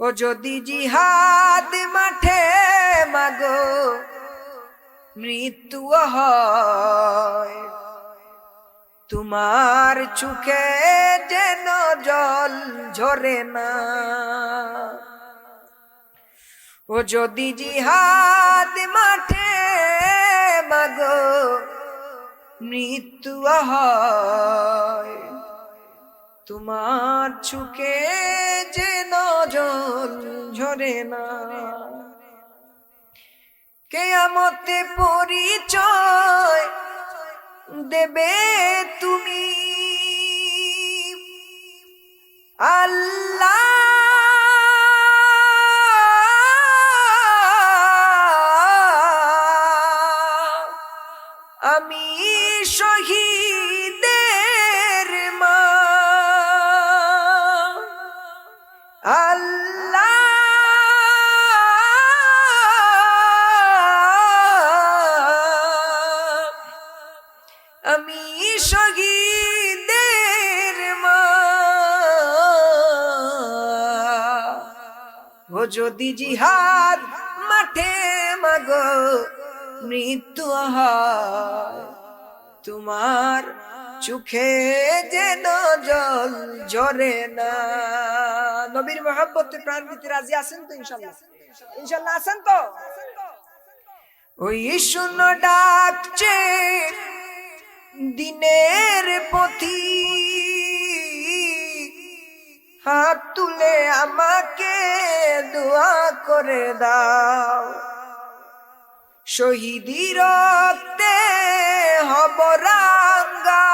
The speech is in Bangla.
ও যদি জিহাদ মাঠে মাগো মৃত্যু হয়, তোমার চোখে যেন জল ঝরে না। ও যদি জিহাদ মাঠে মাগো মৃত্যু হয়, তোমার চোখে যেন জল ঝরে না। কিয়ামতে পরিচয় দেবে তুমি আল্লাহ, আমি শহীদের মা। আল্লাহ, আমি শহীদের মা। ও যদি জিহাদ মাঠে মাগো মৃত্যু হয়, তোমার চোখে যেন জল ঝরে না। নবীর মহব্বতে প্রাণ দিতে রাজি আছেন তো? ইনশাআল্লাহ, ইনশাআল্লাহ আছেন তো? ওই শুনো ডাকছে দিনের পথি, হাত তুলে আমাকে দোয়া করে দাও। শহীদি রক্তে হব রাঙ্গা,